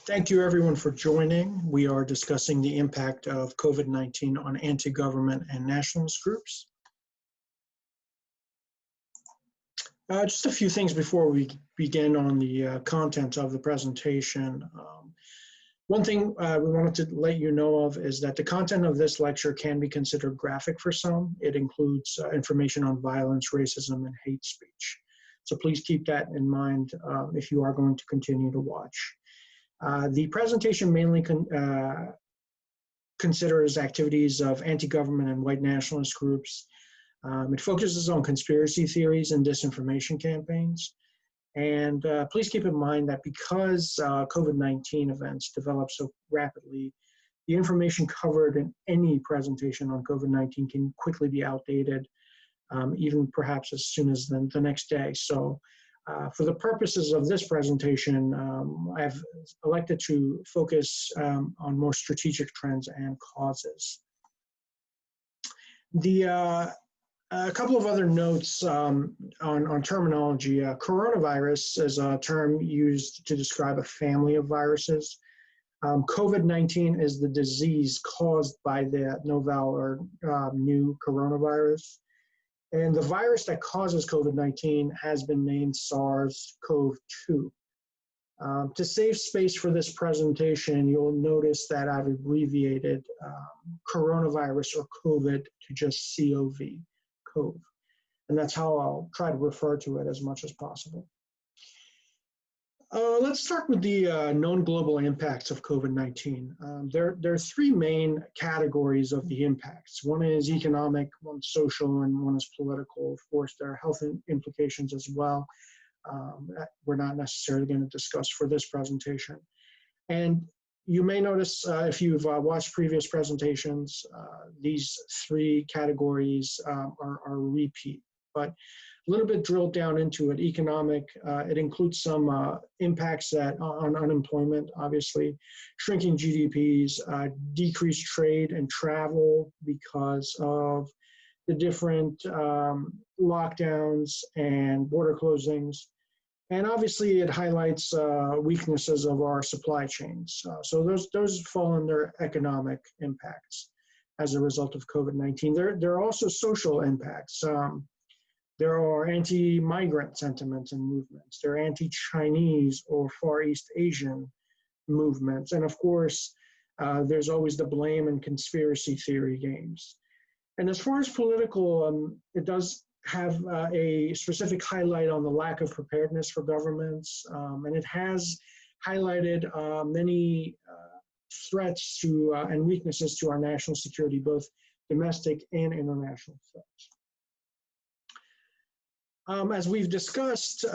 Thank you everyone for joining. We are discussing the impact of COVID-19 on anti-government and nationalist groups. Just a few things before we begin on the content of the presentation. One thing we wanted to let you know of is that the content of this lecture can be considered graphic for some. It includes information on violence, racism, and hate speech. So please keep that in mind if you are going to continue to watch. The presentation mainly considers activities of anti-government and white nationalist groups. It focuses on conspiracy theories and disinformation campaigns. And please keep in mind that because COVID-19 events develop so rapidly, the information covered in any presentation on COVID-19 can quickly be outdated, even perhaps as soon as the next day. So for the purposes of this presentation, I've elected to focus on more strategic trends and causes. A couple of other notes on terminology. Coronavirus is a term used to describe a family of viruses. COVID-19 is the disease caused by the novel or new coronavirus. And the virus that causes COVID-19 has been named SARS-CoV-2. To save space for this presentation, you'll notice that I've abbreviated coronavirus or COVID to just COV, COV. And that's how I'll try to refer to it as much as possible. Let's start with the known global impacts of COVID-19. There are three main categories of the impacts. One is economic, one social, and one is political. Of course, there are health implications as well. We're not necessarily going to discuss for this presentation. And you may notice if you've watched previous presentations, these three categories are repeat. But a little bit drilled down into it. Economic, it includes some impacts on unemployment, obviously, shrinking GDPs, decreased trade and travel because of the different lockdowns and border closings. And obviously it highlights weaknesses of our supply chains. So those fall under economic impacts as a result of COVID-19. There are also social impacts. There are anti-migrant sentiments and movements. There are anti-Chinese or Far East Asian movements. And of course, there's always the blame and conspiracy theory games. And as far as political, it does have a specific highlight on the lack of preparedness for governments. And it has highlighted many threats to and weaknesses to our national security, both domestic and international threats. As we've discussed,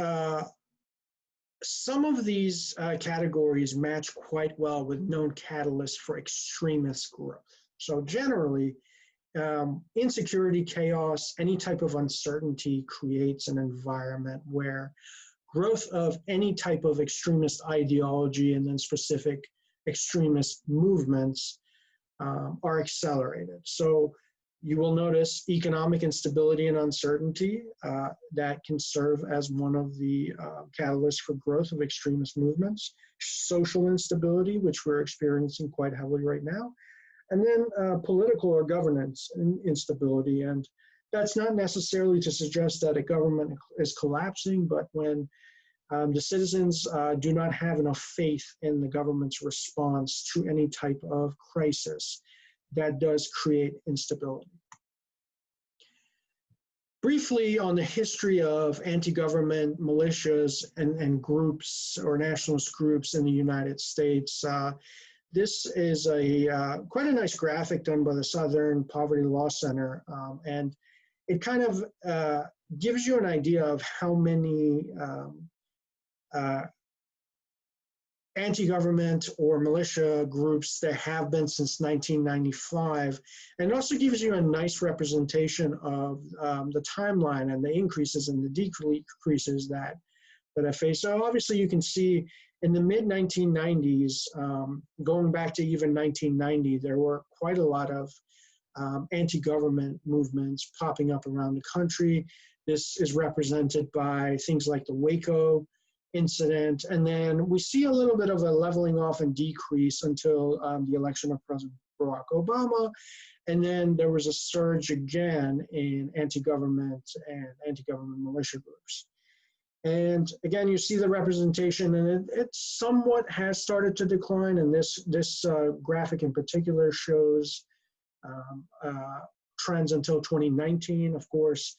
some of these categories match quite well with known catalysts for extremist growth. So generally, insecurity, chaos, any type of uncertainty creates an environment where growth of any type of extremist ideology and then specific extremist movements are accelerated. So you will notice economic instability and uncertainty that can serve as one of the catalysts for growth of extremist movements. Social instability, which we're experiencing quite heavily right now. And then political or governance instability. And that's not necessarily to suggest that a government is collapsing, but when the citizens do not have enough faith in the government's response to any type of crisis, that does create instability. Briefly on the history of anti-government militias and groups or nationalist groups in the United States. This is quite a nice graphic done by the Southern Poverty Law Center, and it kind of gives you an idea of how many anti-government or militia groups there have been since 1995. And it also gives you a nice representation of the timeline and the increases and the decreases that I face. So obviously you can see in the mid-1990s, going back to even 1990, there were quite a lot of anti-government movements popping up around the country. This is represented by things like the Waco incident. And then we see a little bit of a leveling off and decrease until the election of President Barack Obama. And then there was a surge again in anti-government and anti-government militia groups. And again, you see the representation, and it somewhat has started to decline. And this graphic in particular shows trends until 2019. Of course,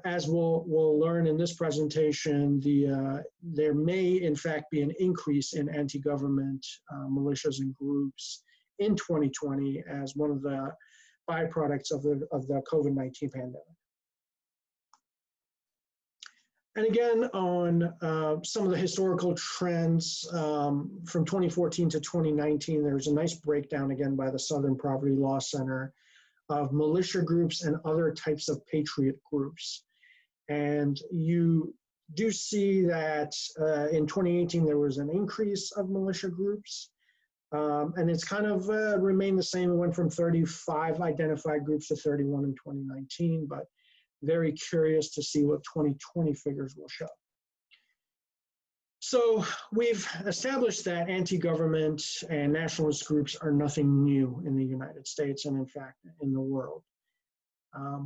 as we'll learn in this presentation, there may in fact be an increase in anti-government militias and groups in 2020 as one of the byproducts of the COVID-19 pandemic. And again, on some of the historical trends from 2014 to 2019, there's a nice breakdown again by the Southern Poverty Law Center of militia groups and other types of patriot groups. And you do see that in 2018, there was an increase of militia groups. And it's kind of remained the same. It went from 35 identified groups to 31 in 2019, but very curious to see what 2020 figures will show. So we've established that anti-government and nationalist groups are nothing new in the United States and in fact in the world.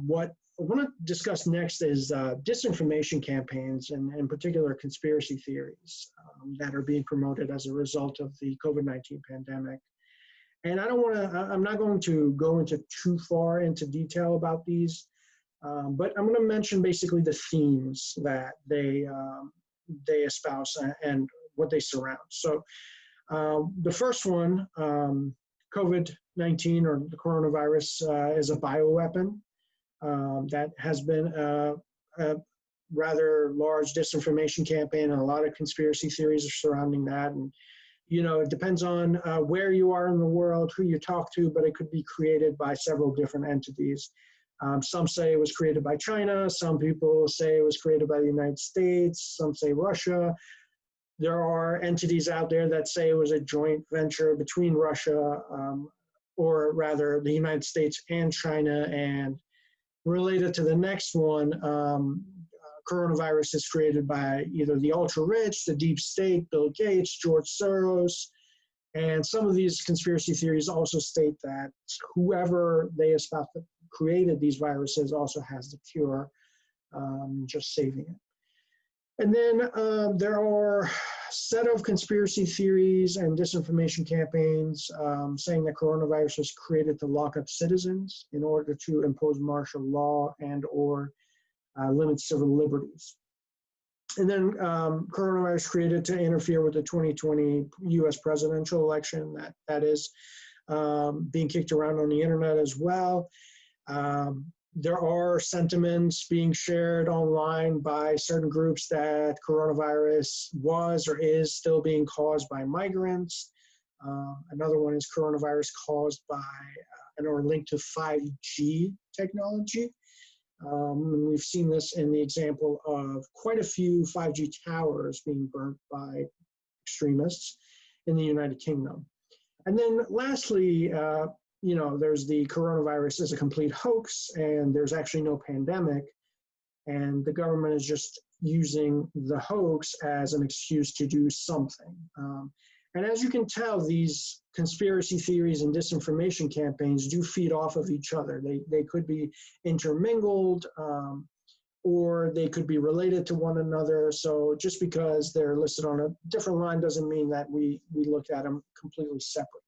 What I want to discuss next is disinformation campaigns and in particular conspiracy theories that are being promoted as a result of the COVID-19 pandemic. And I'm not going to go into too far into detail about these, but I'm going to mention basically the themes that they espouse and what they surround. So the first one, COVID-19 or the coronavirus is a bioweapon. That has been a rather large disinformation campaign, and a lot of conspiracy theories are surrounding that. And, you know, it depends on where you are in the world, who you talk to, but it could be created by several different entities. Some say it was created by China. Some people say it was created by the United States. Some say Russia. There are entities out there that say it was a joint venture between Russia, or rather the United States and China. And related to the next one, coronavirus is created by either the ultra-rich, the deep state, Bill Gates, George Soros. And some of these conspiracy theories also state that whoever they espouse that created these viruses also has the cure, just saving it. And then there are a set of conspiracy theories and disinformation campaigns saying that coronavirus was created to lock up citizens in order to impose martial law and or limit civil liberties. And then coronavirus created to interfere with the 2020 US presidential election that is being kicked around on the internet as well. There are sentiments being shared online by certain groups that coronavirus was or is still being caused by migrants. Another one is coronavirus caused by or linked to 5G technology. And we've seen this in the example of quite a few 5G towers being burnt by extremists in the United Kingdom. And then lastly, you know, there's the coronavirus is a complete hoax and there's actually no pandemic, and the government is just using the hoax as an excuse to do something. And as you can tell, these conspiracy theories and disinformation campaigns do feed off of each other. They could be intermingled, or they could be related to one another. So just because they're listed on a different line doesn't mean that we look at them completely separately.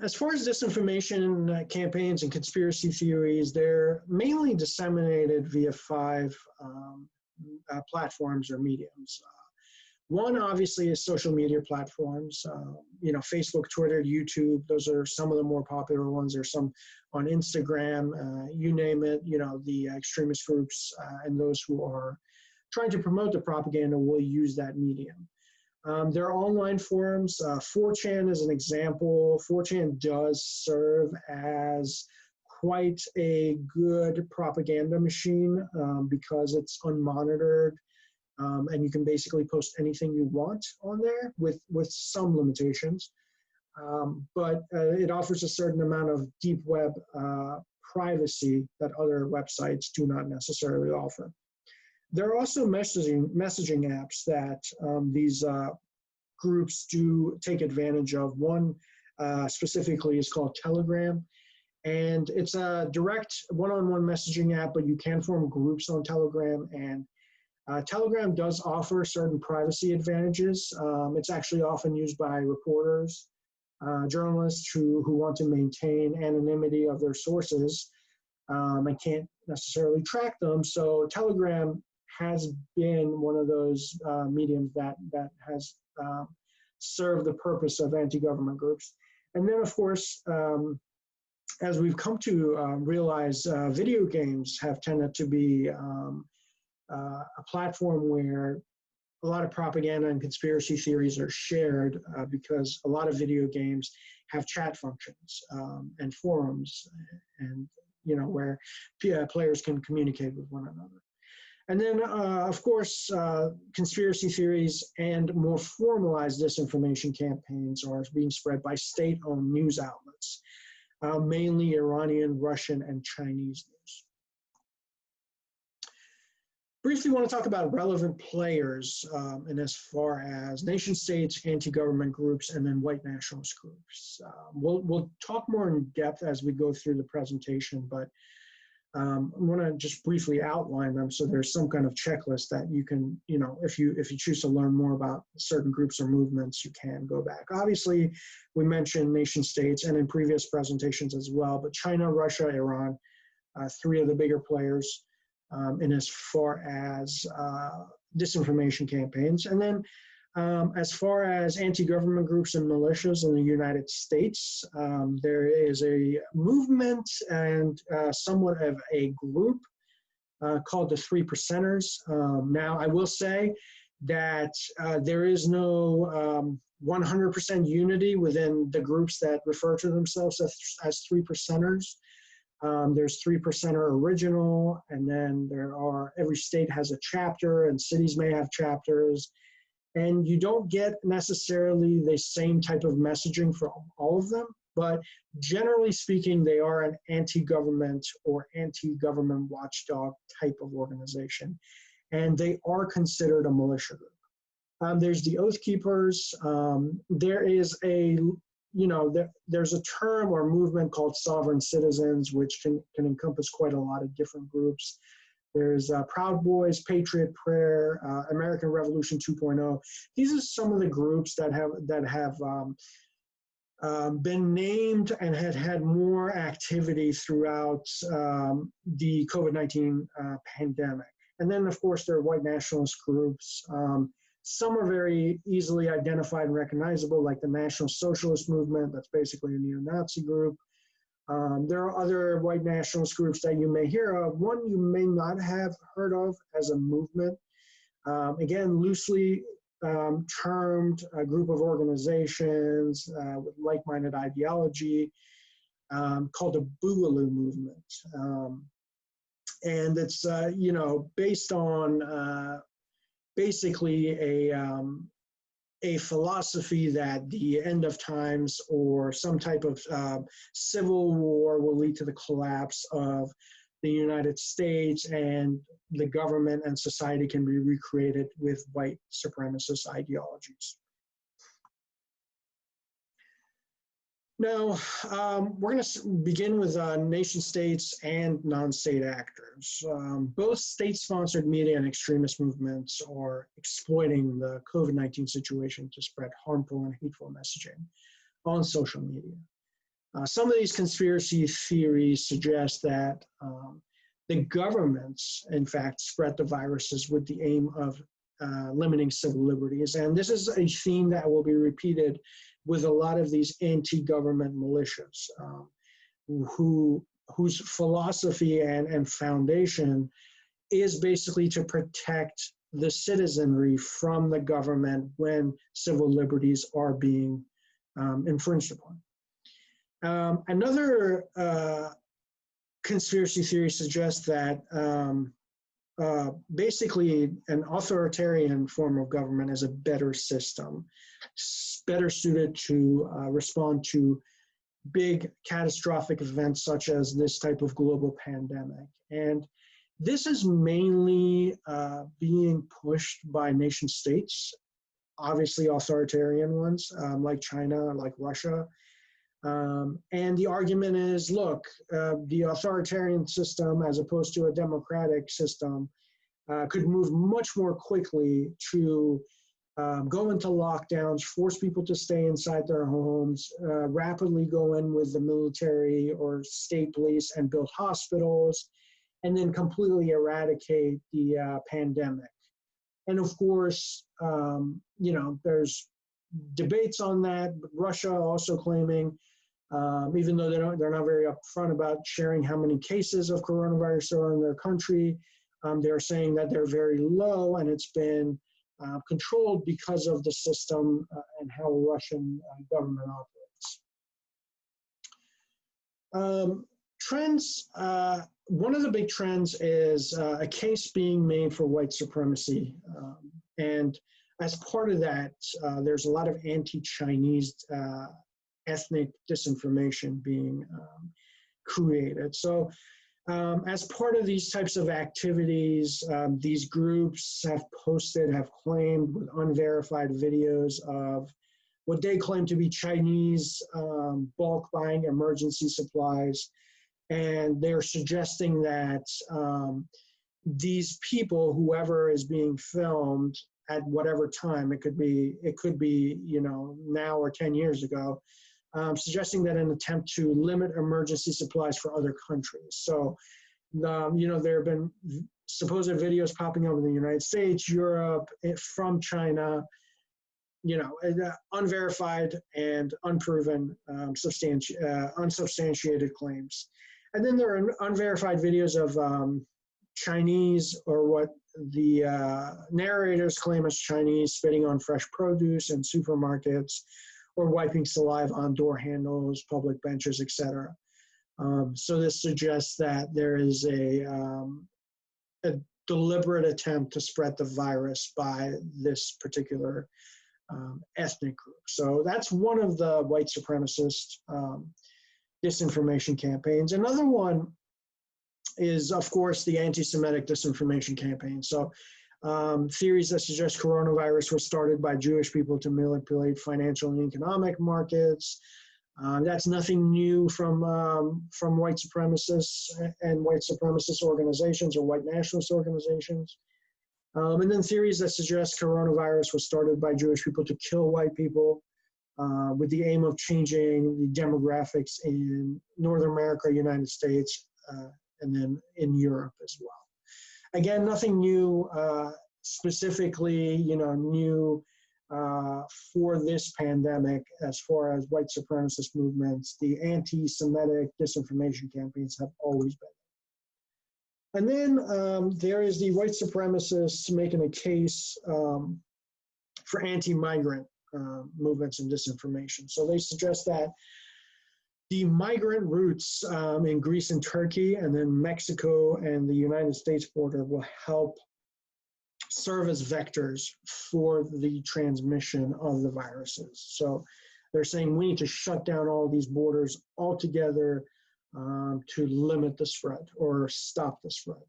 As far as disinformation campaigns and conspiracy theories, they're mainly disseminated via 5 platforms or mediums. One obviously is social media platforms, you know, Facebook, Twitter, YouTube. Those are some of the more popular ones. There's some on Instagram, you name it, you know, the extremist groups and those who are trying to promote the propaganda will use that medium. There are online forums. 4chan is an example. 4chan does serve as quite a good propaganda machine because it's unmonitored, and you can basically post anything you want on there with some limitations. But it offers a certain amount of deep web privacy that other websites do not necessarily offer. There are also messaging apps that these groups do take advantage of. One specifically is called Telegram, and it's a direct one-on-one messaging app, but you can form groups on Telegram, and Telegram does offer certain privacy advantages. It's actually often used by reporters, journalists who want to maintain anonymity of their sources and can't necessarily track them. So Telegram has been one of those mediums that has served the purpose of anti-government groups. And then, of course, as we've come to realize, video games have tended to be a platform where a lot of propaganda and conspiracy theories are shared because a lot of video games have chat functions and forums, and where players can communicate with one another. And then, of course, conspiracy theories and more formalized disinformation campaigns are being spread by state-owned news outlets, mainly Iranian, Russian, and Chinese news. Briefly want to talk about relevant players and as far as nation states, anti-government groups, and then white nationalist groups. We'll talk more in depth as we go through the presentation, but I want to just briefly outline them so there's some kind of checklist that you can, if you choose to learn more about certain groups or movements, you can go back. Obviously, we mentioned nation states and in previous presentations as well, but China, Russia, Iran, three of the bigger players. And as far as disinformation campaigns. And then as far as anti-government groups and militias in the United States, there is a movement and somewhat of a group called the 3 Percenters. Now, I will say that there is no 100% unity within the groups that refer to themselves as 3 Percenters. There's 3 Percenter original, and then every state has a chapter, and cities may have chapters, and you don't get necessarily the same type of messaging from all of them, but generally speaking, they are an anti-government or anti-government watchdog type of organization, and they are considered a militia group. There's the Oath Keepers. There is there's a term or movement called sovereign citizens, which can encompass quite a lot of different groups. There's Proud Boys, Patriot Prayer, American Revolution 2.0. These are some of the groups that have been named and had more activity throughout the COVID-19 pandemic. And then, of course, there are white nationalist groups. Some are very easily identified and recognizable, like the National Socialist movement. That's basically a neo-Nazi group. There are other white nationalist groups that you may hear of. One you may not have heard of as a movement. Again, loosely termed a group of organizations with like-minded ideology called the Boogaloo movement. And it's, based on basically a philosophy that the end of times or some type of civil war will lead to the collapse of the United States, and the government and society can be recreated with white supremacist ideologies. Now, we're going to begin with nation states and non-state actors. Both state-sponsored media and extremist movements are exploiting the COVID-19 situation to spread harmful and hateful messaging on social media. Some of these conspiracy theories suggest that the governments, in fact, spread the viruses with the aim of limiting civil liberties. And this is a theme that will be repeated with a lot of these anti-government militias whose philosophy and foundation is basically to protect the citizenry from the government when civil liberties are being infringed upon. Another conspiracy theory suggests that basically an authoritarian form of government is a better system, better suited to respond to big catastrophic events such as this type of global pandemic. And This is mainly being pushed by nation states, obviously authoritarian ones like China, like Russia. And the argument is, look, the authoritarian system, as opposed to a democratic system, could move much more quickly to go into lockdowns, force people to stay inside their homes, rapidly go in with the military or state police and build hospitals, and then completely eradicate the pandemic. And of course, you know, there's debates on that. But Russia also claiming, even though they're not very upfront about sharing how many cases of coronavirus are in their country, they're saying that they're very low, and it's been controlled because of the system and how the Russian government operates. Trends, one of the big trends is a case being made for white supremacy. And as part of that, there's a lot of anti-Chinese ethnic disinformation being created. So as part of these types of activities, these groups have claimed with unverified videos of what they claim to be Chinese bulk buying emergency supplies. And they're suggesting that these people, whoever is being filmed at whatever time, it could be, you know, now or 10 years ago, suggesting that an attempt to limit emergency supplies for other countries. So, you know, there have been supposed videos popping up in the United States, Europe, from China, you know, unverified and unproven, unsubstantiated claims. And then there are unverified videos of Chinese, or what the narrators claim as Chinese, spitting on fresh produce in supermarkets, or wiping saliva on door handles, public benches, etc. So this suggests that there is a deliberate attempt to spread the virus by this particular ethnic group. So that's one of the white supremacist disinformation campaigns. Another one is, of course, the anti-Semitic disinformation campaign. So theories that suggest coronavirus was started by Jewish people to manipulate financial and economic markets. That's nothing new from white supremacists and white supremacist organizations or white nationalist organizations. And then theories that suggest coronavirus was started by Jewish people to kill white people with the aim of changing the demographics in North America, United States, and then in Europe as well. Again, nothing new, specifically, you know, new for this pandemic as far as white supremacist movements. The anti-Semitic disinformation campaigns have always been. And then there is the white supremacists making a case for anti-migrant movements and disinformation. So they suggest that the migrant routes in Greece and Turkey, and then Mexico and the United States border, will help serve as vectors for the transmission of the viruses. So they're saying we need to shut down all these borders altogether to limit the spread or stop the spread.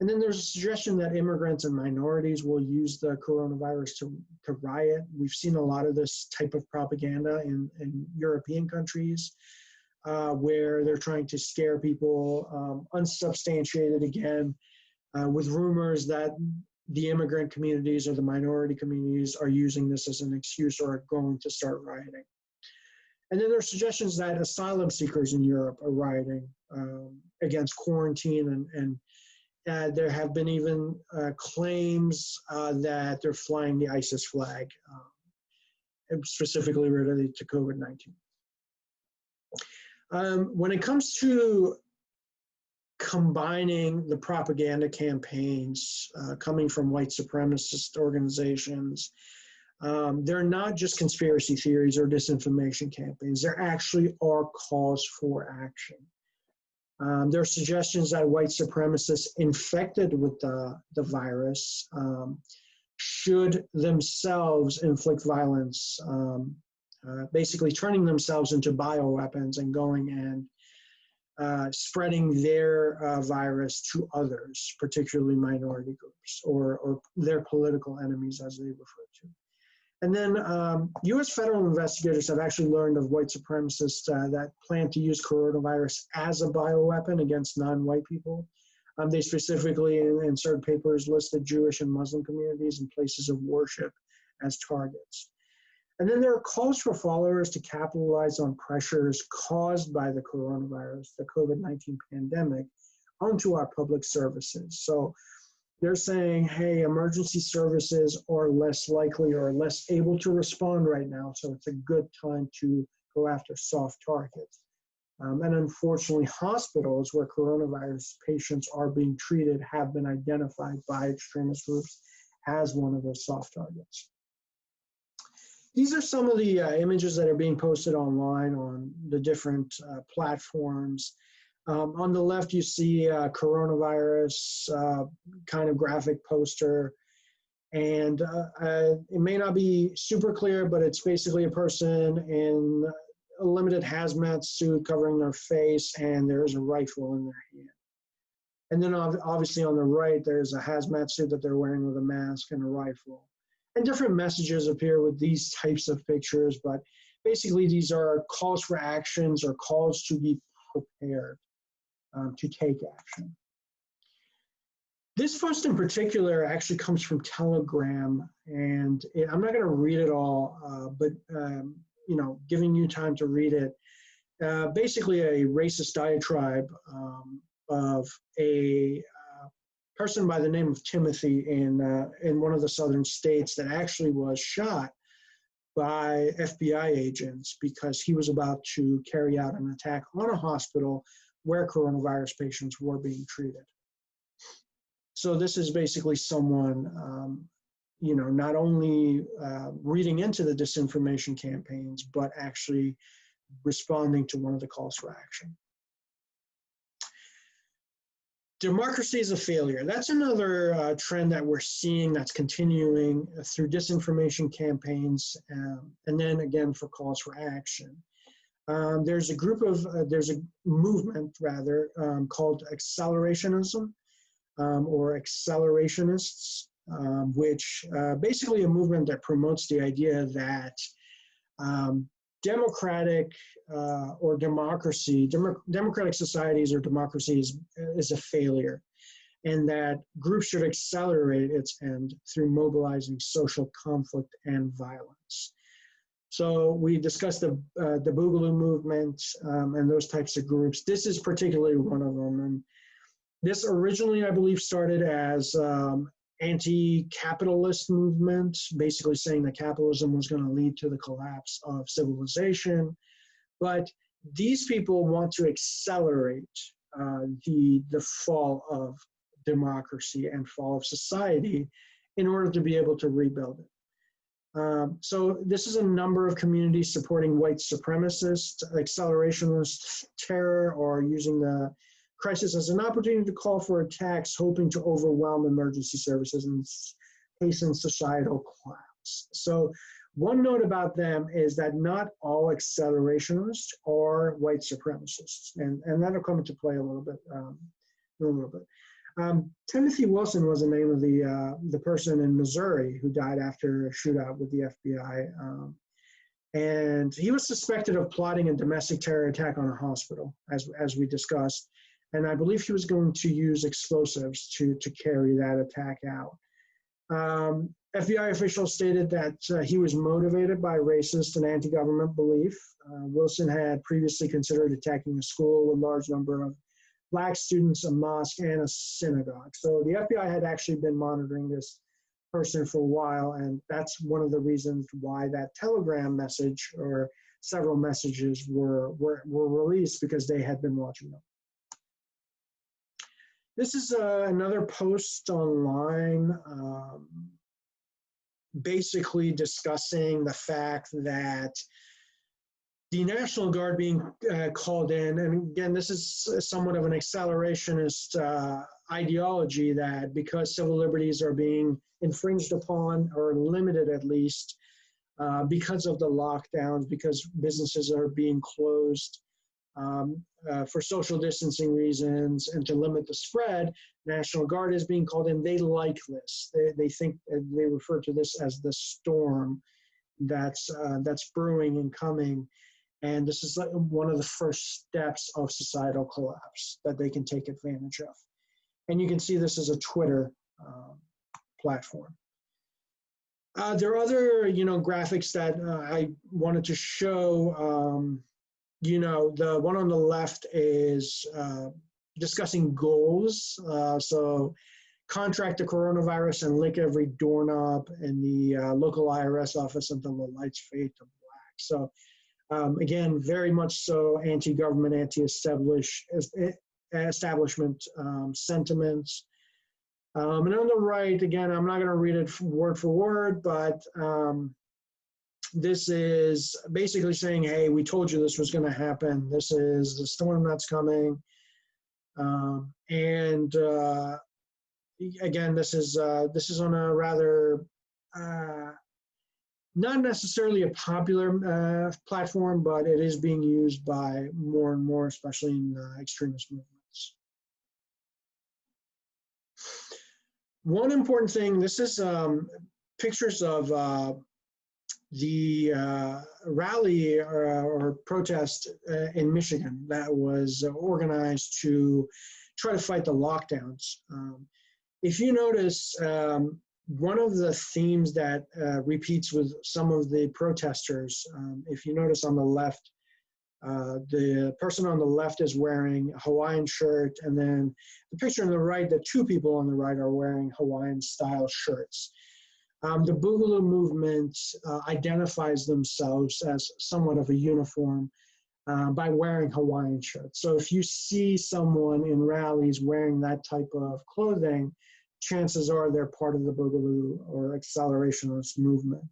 And then there's a suggestion that immigrants and minorities will use the coronavirus to riot. We've seen a lot of this type of propaganda in European countries where they're trying to scare people, unsubstantiated again, with rumors that the immigrant communities or the minority communities are using this as an excuse or are going to start rioting. And then there are suggestions that asylum seekers in Europe are rioting against quarantine, and there have been even claims that they're flying the ISIS flag, specifically related to COVID-19. When it comes to combining the propaganda campaigns coming from white supremacist organizations, they're not just conspiracy theories or disinformation campaigns. There actually are calls for action. There are suggestions that white supremacists infected with the virus should themselves inflict violence, basically turning themselves into bioweapons and going and spreading their virus to others, particularly minority groups or their political enemies, as they refer to. And then US federal investigators have actually learned of white supremacists that plan to use coronavirus as a bioweapon against non-white people. They specifically, in certain papers, listed Jewish and Muslim communities and places of worship as targets. And then there are calls for followers to capitalize on pressures caused by the coronavirus, the COVID-19 pandemic, onto our public services. So they're saying, hey, emergency services are less likely or less able to respond right now, so it's a good time to go after soft targets. And unfortunately, hospitals where coronavirus patients are being treated have been identified by extremist groups as one of those soft targets. These are some of the images that are being posted online on the different platforms. On the left, you see a coronavirus kind of graphic poster. And it may not be super clear, but it's basically a person in a limited hazmat suit covering their face, and there's a rifle in their hand. And then obviously on the right, there's a hazmat suit that they're wearing with a mask and a rifle. And different messages appear with these types of pictures, but basically these are calls for actions or calls to be prepared to take action. This post in particular actually comes from Telegram, and I'm not going to read it all, but you know, giving you time to read it. Basically, a racist diatribe of a person by the name of Timothy in one of the southern states that actually was shot by FBI agents because he was about to carry out an attack on a hospital where coronavirus patients were being treated. So this is basically someone, you know, not only reading into the disinformation campaigns, but actually responding to one of the calls for action. Democracy is a failure. That's another trend that we're seeing that's continuing through disinformation campaigns, and then again for calls for action. There's a movement rather called Acceleration-ism or Accelerationist-ists, which basically a movement that promotes the idea that democratic or democracy, democratic societies or democracies is a failure, and that groups should accelerate its end through mobilizing social conflict and violence. So we discussed the Boogaloo movement and those types of groups. This is particularly one of them, and this originally, I believe, started as anti-capitalist movement, basically saying that capitalism was going to lead to the collapse of civilization. But these people want to accelerate the fall of democracy and fall of society in order to be able to rebuild it. So this is a number of communities supporting white supremacist, accelerationist terror, or using the crisis as an opportunity to call for attacks, hoping to overwhelm emergency services and hasten societal collapse. So one note about them is that not all accelerationists are white supremacists, and that'll come into play a little bit. Timothy Wilson was the name of the person in Missouri who died after a shootout with the FBI. And he was suspected of plotting a domestic terror attack on a hospital, as we discussed. And I believe he was going to use explosives to carry that attack out. FBI officials stated that he was motivated by racist and anti-government belief. Wilson had previously considered attacking a school with a large number of Black students, a mosque, and a synagogue. So the FBI had actually been monitoring this person for a while, and that's one of the reasons why that Telegram message or several messages were released, because they had been watching them. This is another post online basically discussing the fact that the National Guard being called in, and again, this is somewhat of an accelerationist ideology that because civil liberties are being infringed upon or limited at least because of the lockdowns, because businesses are being closed, for social distancing reasons and to limit the spread, National Guard is being called in. They like this. They think, they refer to this as the storm that's brewing and coming. And this is like one of the first steps of societal collapse that they can take advantage of. And you can see this as a Twitter platform. There are other, graphics that I wanted to show. The one on the left is discussing goals. So contract the coronavirus and lick every doorknob in the local IRS office until the lights fade to black. So again, very much so anti-government, establishment sentiments. And on the right, again, I'm not going to read it word for word, but this is basically saying, hey, we told you this was going to happen. This is the storm that's coming. Again, this is on a rather not necessarily a popular platform, but it is being used by more and more, especially in extremist movements. One important thing, this is pictures of the rally or protest in Michigan that was organized to try to fight the lockdowns. If you notice, one of the themes that repeats with some of the protesters, if you notice on the left, the person on the left is wearing a Hawaiian shirt, and then the picture on the right, the two people on the right are wearing Hawaiian style shirts. The Boogaloo movement identifies themselves as somewhat of a uniform by wearing Hawaiian shirts. So if you see someone in rallies wearing that type of clothing, chances are they're part of the Boogaloo or Acceleration-ists movement.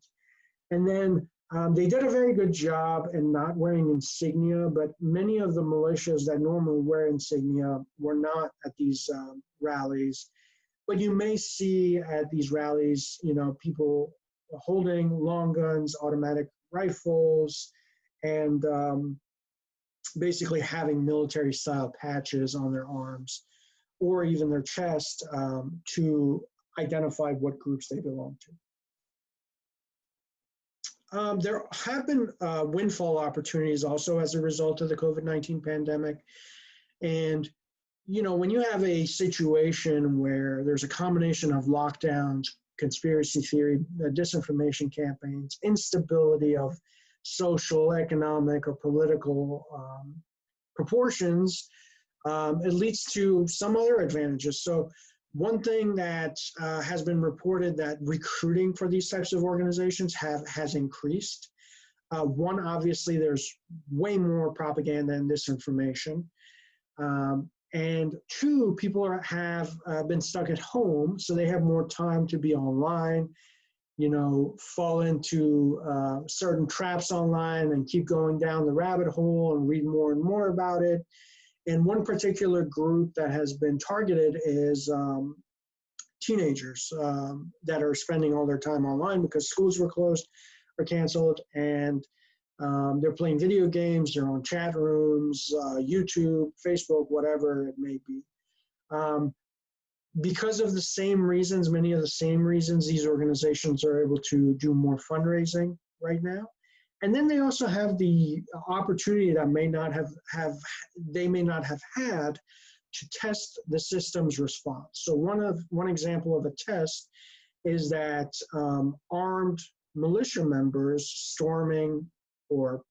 And then they did a very good job in not wearing insignia, but many of the militias that normally wear insignia were not at these rallies. But you may see at these rallies, people holding long guns, automatic rifles, and basically having military-style patches on their arms or even their chest to identify what groups they belong to. There have been windfall opportunities also as a result of the COVID-19 pandemic. And when you have a situation where there's a combination of lockdowns, conspiracy theory, disinformation campaigns, instability of social, economic, or political proportions, it leads to some other advantages. So one thing that has been reported that recruiting for these types of organizations has increased. One, obviously, there's way more propaganda and disinformation. And two, people have been stuck at home, so they have more time to be online, fall into certain traps online and keep going down the rabbit hole and read more and more about it. And one particular group that has been targeted is teenagers that are spending all their time online because schools were closed or canceled, and they're playing video games, they're on chat rooms, YouTube, Facebook, whatever it may be. Because of the same reasons, many of the same reasons, these organizations are able to do more fundraising right now. And then they also have the opportunity that they may not have had to test the system's response. So one example of a test is that armed militia members storming or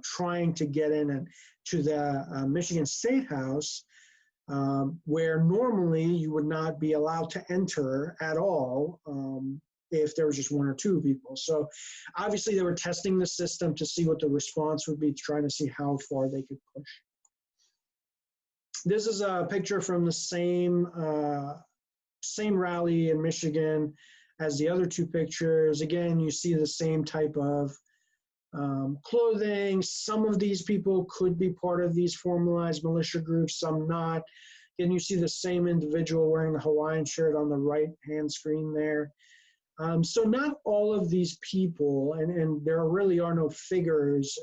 trying to get in and to the Michigan State House, where normally you would not be allowed to enter at all if there was just one or two people. So obviously they were testing the system to see what the response would be, trying to see how far they could push. This is a picture from the same rally in Michigan as the other two pictures. Again, you see the same type of clothing. Some of these people could be part of these formalized militia groups, some not. Again, you see the same individual wearing the Hawaiian shirt on the right-hand screen there. So not all of these people, and there really are no figures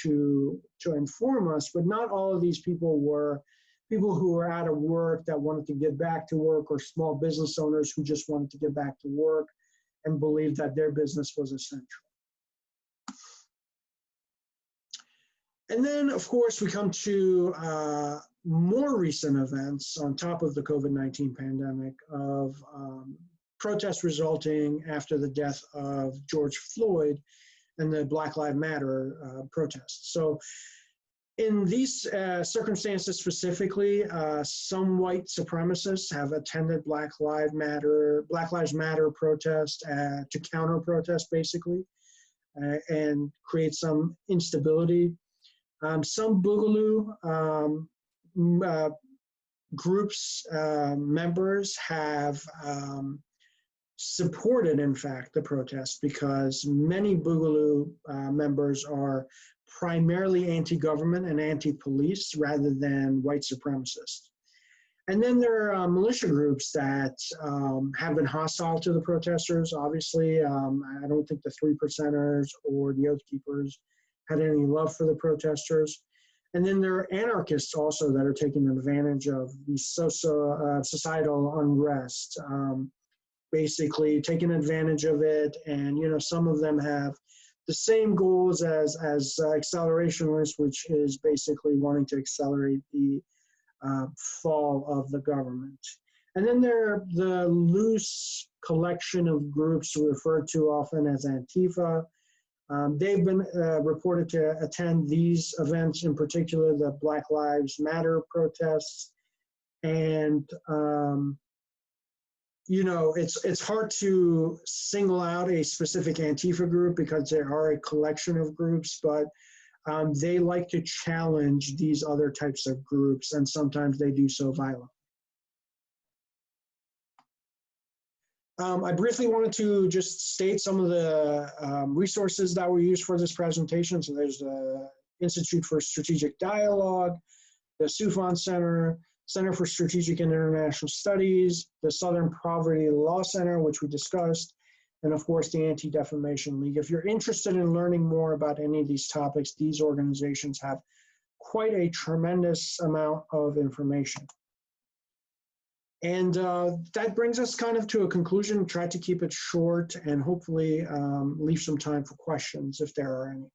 to inform us, but not all of these people were people who were out of work that wanted to get back to work, or small business owners who just wanted to get back to work and believed that their business was essential. And then, of course, we come to more recent events on top of the COVID-19 pandemic of protests resulting after the death of George Floyd and the Black Lives Matter protests. So in these circumstances specifically, some white supremacists have attended Black Lives Matter protest to counter protest, basically, and create some instability. Some Boogaloo groups, members have supported, in fact, the protests, because many Boogaloo members are primarily anti-government and anti-police rather than white supremacists. And then there are militia groups that have been hostile to the protesters, obviously. I don't think the 3%ers or the Oath Keepers had any love for the protesters. And then there are anarchists also that are taking advantage of the societal unrest, basically taking advantage of it. And, you know, some of them have the same goals as Acceleration-ists, which is basically wanting to accelerate the fall of the government. And then there are the loose collection of groups referred to often as Antifa. They've been reported to attend these events, in particular the Black Lives Matter protests. And you know, it's hard to single out a specific Antifa group because there are a collection of groups, but they like to challenge these other types of groups, and sometimes they do so violently. I briefly wanted to just state some of the resources that were used for this presentation. So there's the Institute for Strategic Dialogue, the Soufan Center, Center for Strategic and International Studies, the Southern Poverty Law Center, which we discussed, and of course the Anti-Defamation League. If you're interested in learning more about any of these topics, these organizations have quite a tremendous amount of information. And that brings us kind of to a conclusion. Try to keep it short and hopefully leave some time for questions if there are any.